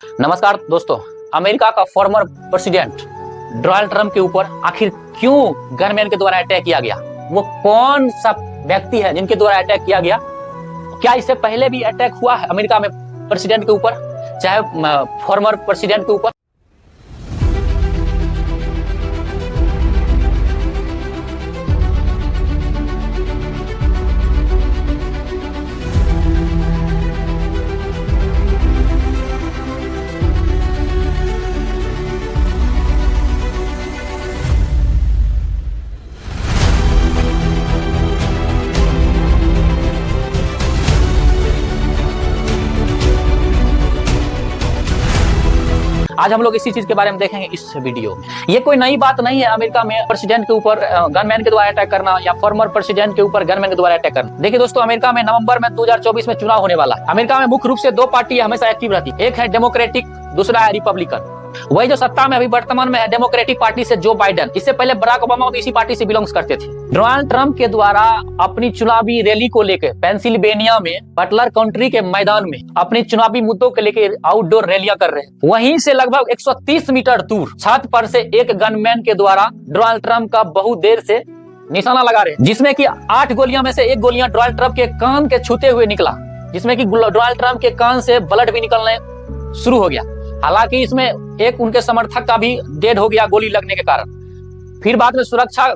नमस्कार दोस्तों, अमेरिका का फॉर्मर प्रेसिडेंट डोनाल्ड ट्रंप के ऊपर आखिर क्यों गनमैन के द्वारा अटैक किया गया? वो कौन सा व्यक्ति है जिनके द्वारा अटैक किया गया? क्या इससे पहले भी अटैक हुआ है अमेरिका में प्रेसिडेंट के ऊपर, चाहे फॉर्मर प्रेसिडेंट के ऊपर? आज हम लोग इसी चीज के बारे में देखेंगे इस वीडियो में। ये कोई नई बात नहीं है अमेरिका में प्रेसिडेंट के ऊपर गनमैन के द्वारा अटैक करना या फॉर्मर प्रेसिडेंट के ऊपर गनमैन के द्वारा अटैक करना। देखिए दोस्तों, अमेरिका में नवंबर में 2024 में चुनाव होने वाला है। अमेरिका में मुख्य रूप से दो पार्टी हमेशा एक्टिव रहती है, एक है डेमोक्रेटिक, दूसरा है रिपब्लिकन। वही जो सत्ता में अभी वर्तमान में है डेमोक्रेटिक पार्टी से जो बाइडेन, इससे पहले बराक ओबामा भी इसी पार्टी से बिलोंग्स करते थे। डोनाल्ड ट्रंप के द्वारा अपनी चुनावी रैली को लेकर पेंसिल्वेनिया में बटलर काउंटी के मैदान में अपनी चुनावी मुद्दों के लेकर आउटडोर रैलियां कर रहे हैं। वहीं से लगभग 130 मीटर दूर छत पर से एक गनमैन के द्वारा डोनाल्ड ट्रंप का बहुत देर से निशाना लगा रहे, जिसमें कि 8 गोलियां में से एक गोलियां डोनाल्ड ट्रंप के कान के छूते हुए निकला, जिसमें कि डोनाल्ड ट्रंप के कान से ब्लड भी निकलने शुरू हो गया। हालांकि इसमें एक उनके समर्थक का भी डेड हो गया गोली लगने के कारण। फिर बाद में सुरक्षा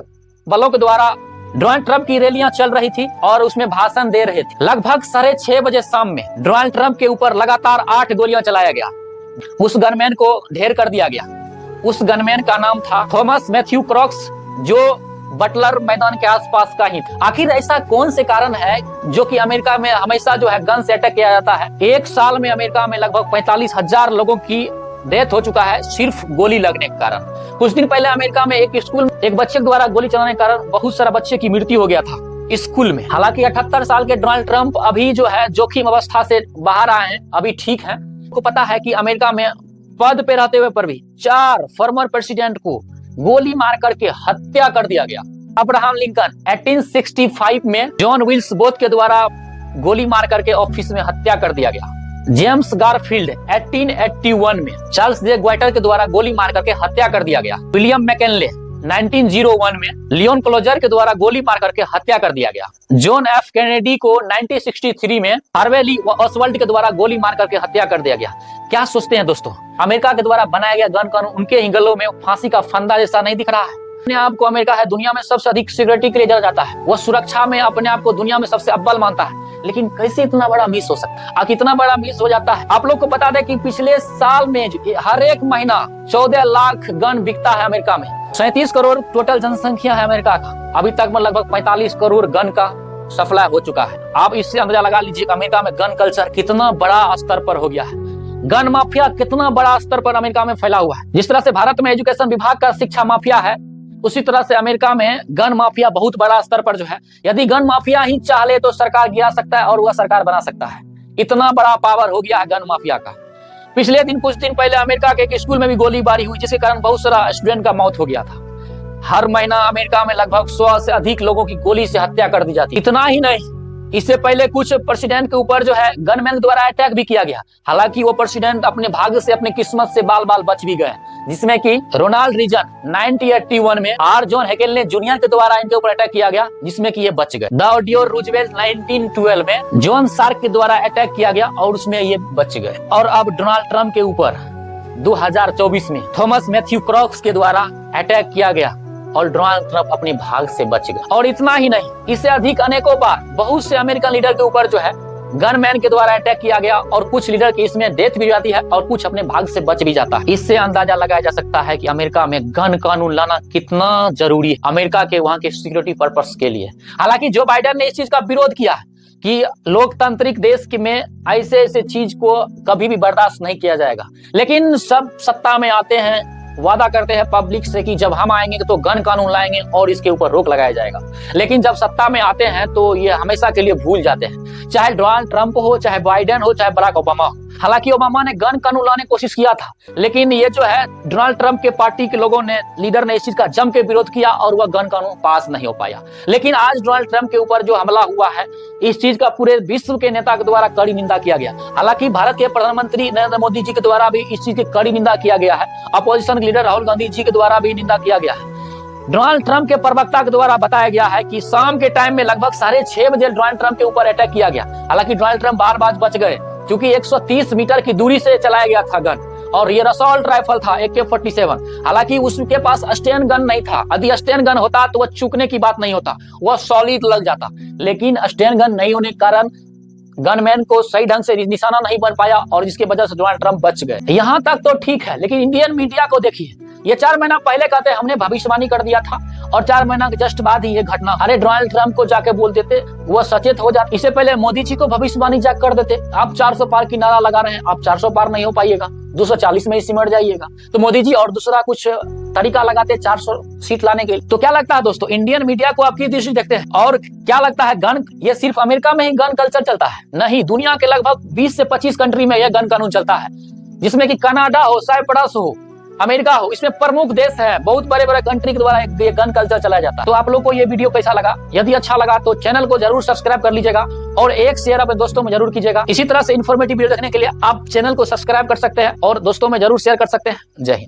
बलों के द्वारा डोनाल्ड ट्रंप की रैलियां चल रही थी और उसमें भाषण दे रहे थे। लगभग 6:30 बजे शाम में डोनाल्ड ट्रंप के ऊपर लगातार 8 गोलियां चलाया गया। उस गनमैन को ढेर कर दिया गया। उस गनमैन का नाम था थॉमस मैथ्यू क्रॉक्स, जो बटलर मैदान के आसपास का ही था। आखिर ऐसा कौन से कारण है जो कि अमेरिका में हमेशा जो है गन से अटैक किया जाता है? एक साल में अमेरिका में लगभग 45,000 लोगों की डेथ हो चुका है सिर्फ गोली लगने के कारण। कुछ दिन पहले अमेरिका में एक स्कूल में एक बच्चे के द्वारा गोली चलाने के कारण बहुत सारा बच्चे की मृत्यु हो गया था स्कूल में। हालांकि 78 साल के डोनाल्ड ट्रंप अभी जो है जोखिम अवस्था से बाहर आए हैं, अभी ठीक है। आपको पता है कि अमेरिका में पद पे रहते हुए पर भी 4 फॉर्मर प्रेसिडेंट को गोली मार करके हत्या कर दिया गया। अब्राहम लिंकन 1865 में जॉन विल्स बोथ के द्वारा गोली मार करके ऑफिस में हत्या कर दिया गया। जेम्स गारफील्ड 1881 में चार्ल्स जे ग्वाइटर के द्वारा गोली मार करके हत्या कर दिया गया। विलियम मैकिनले 1901 में लियोन क्लोजर के द्वारा गोली मार करके हत्या कर दिया गया। जॉन एफ कैनेडी को 1963 में हार्वे ली ऑसवाल्ड के द्वारा गोली मार करके हत्या कर दिया गया। क्या सोचते हैं दोस्तों, अमेरिका के द्वारा बनाया गया गन कानून उनके ही गलों में फांसी का फंदा जैसा नहीं दिख रहा है? अपने आप को अमेरिका है दुनिया में सबसे अधिक सिक्योरिटी के लिए जाना जाता है। वह सुरक्षा में अपने आप को दुनिया में सबसे अव्वल मानता है, लेकिन कैसे इतना बड़ा मिस हो सकता है? कितना बड़ा मिस हो जाता है? आप लोग को बता दें कि पिछले साल में हर एक महीना 14 लाख गन बिकता है अमेरिका में। 37 करोड़ टोटल जनसंख्या है अमेरिका का। अभी तक में लगभग 45 करोड़ गन का सप्लाई हो चुका है। आप इससे अंदाजा लगा लीजिए अमेरिका में गन कल्चर कितना बड़ा स्तर पर हो गया है। गन माफिया कितना बड़ा स्तर पर अमेरिका में फैला हुआ है। जिस तरह से भारत में एजुकेशन विभाग का शिक्षा माफिया है, उसी तरह से अमेरिका में गन माफिया बहुत बड़ा स्तर पर जो है। यदि गन माफिया ही चाह ले तो सरकार गिरा सकता है और वह सरकार बना सकता है। इतना बड़ा पावर हो गया है गन माफिया का। पिछले दिन कुछ दिन पहले अमेरिका के एक स्कूल में भी गोलीबारी हुई, जिसके कारण बहुत सारा स्टूडेंट का मौत हो गया था। हर महीना अमेरिका में लगभग 100 से अधिक लोगों की गोली से हत्या कर दी जाती। इतना ही नहीं, इससे पहले कुछ प्रेसिडेंट के ऊपर जो है गनमैन द्वारा अटैक भी किया गया। हालांकि वो प्रेसिडेंट अपने भाग्य से अपने किस्मत से बाल बाल बच भी गए, जिसमें कि रोनाल्ड रीगन 1981 में आर जॉन हैकेल जूनियर के द्वारा इनके ऊपर अटैक किया गया, जिसमें कि ये बच गए। थियोडोर रूजवेल्ट 1912 में जॉन सार्क के द्वारा अटैक किया गया और उसमें ये बच गए। और अब डोनाल्ड ट्रंप के ऊपर 2024 में थॉमस मैथ्यू क्रॉक्स के द्वारा अटैक किया गया और डोनाल्ड ट्रंप अपने भाग से बच गए। और इतना ही नहीं, इससे अधिक अनेकों बार बहुत से अमेरिकन लीडर के ऊपर जो है गनमैन के द्वारा अटैक किया गया और कुछ लीडर की इसमें डेथ भी जाती है और कुछ अपने भाग से बच भी जाता है। इससे अंदाजा लगाया जा सकता है कि अमेरिका में गन कानून लाना कितना जरूरी है अमेरिका के वहां के सिक्योरिटी पर्पस के लिए। हालांकि जो बाइडेन ने इस चीज का विरोध किया है कि लोकतांत्रिक देश में ऐसे चीज को कभी भी बर्दाश्त नहीं किया जाएगा, लेकिन सब सत्ता में आते हैं, वादा करते हैं पब्लिक से कि जब हम आएंगे तो गन कानून लाएंगे और इसके ऊपर रोक लगाया जाएगा। लेकिन जब सत्ता में आते हैं तो ये हमेशा के लिए भूल जाते हैं। चाहे डोनाल्ड ट्रंप हो, चाहे बाइडेन हो, चाहे बराक ओबामा हो, हालांकि ओबामा ने गन कानून लाने की कोशिश किया था, लेकिन ये जो है डोनाल्ड ट्रंप के पार्टी के लोगों ने, लीडर ने इस चीज का जम के विरोध किया और वह गन कानून पास नहीं हो पाया। लेकिन आज डोनाल्ड ट्रंप के ऊपर जो हमला हुआ है, इस चीज का पूरे विश्व के नेता के द्वारा कड़ी निंदा किया गया। हालांकि भारत के प्रधानमंत्री नरेंद्र मोदी जी के द्वारा भी इस चीज की कड़ी निंदा किया गया है। अपोजिशन लीडर राहुल गांधी जी के द्वारा भी निंदा किया गया है। डोनाल्ड ट्रंप के प्रवक्ता के द्वारा बताया गया है कि शाम के टाइम में लगभग 6:30 बजे डोनाल्ड ट्रंप के ऊपर अटैक किया गया। हालांकि डोनाल्ड ट्रंप बार-बार बच गए, क्योंकि 130 मीटर की दूरी से चलाया गया था गन, और ये असॉल्ट राइफल था AK-47। हालांकि उसके पास स्टेन गन नहीं था। यदि स्टेन गन होता तो वह चूकने की बात नहीं होता, वह सॉलिड लग जाता। लेकिन स्टेन गन नहीं होने के कारण गनमैन को सही ढंग से निशाना नहीं बन पाया, और जिसकी वजह से डोनाल्ड ट्रंप बच गए। यहाँ तक तो ठीक है, लेकिन इंडियन मीडिया को देखिए, ये 4 महीना पहले कहते हमने भविष्यवाणी कर दिया था, और 4 महीना के जस्ट बाद ही ये घटना। अरे डोनाल्ड ट्रंप को जाके बोल देते, वो सचेत हो जाते। इससे पहले मोदी जी को भविष्यवाणी जाकर कर देते। आप 400 पार की नारा लगा रहे हैं, आप 400 पार नहीं हो पाइएगा, 240 में ही सिमट जाइएगा। तो मोदी जी और दूसरा कुछ तरीका लगाते 400 सीट लाने के लिए। तो क्या लगता है दोस्तों, इंडियन मीडिया को आप किस दृष्टि देखते हैं? और क्या लगता है, गन ये सिर्फ अमेरिका में ही गन कल्चर चलता है? नहीं, दुनिया के लगभग 20 से 25 कंट्री में यह गन कानून चलता है, जिसमें कि कनाडा हो, साइप्रस हो, अमेरिका हो, इसमें प्रमुख देश है, बहुत बड़े बड़े कंट्री के द्वारा ये गन कल्चर चलाया जाता है। तो आप लोग को ये वीडियो कैसा लगा? यदि अच्छा लगा तो चैनल को जरूर सब्सक्राइब कर लीजिएगा, और एक शेयर अपने दोस्तों में जरूर कीजिएगा। इसी तरह से इन्फॉर्मेटिव वीडियो देखने के लिए आप चैनल को सब्सक्राइब कर सकते हैं और दोस्तों में जरूर शेयर कर सकते हैं। जय हिंद।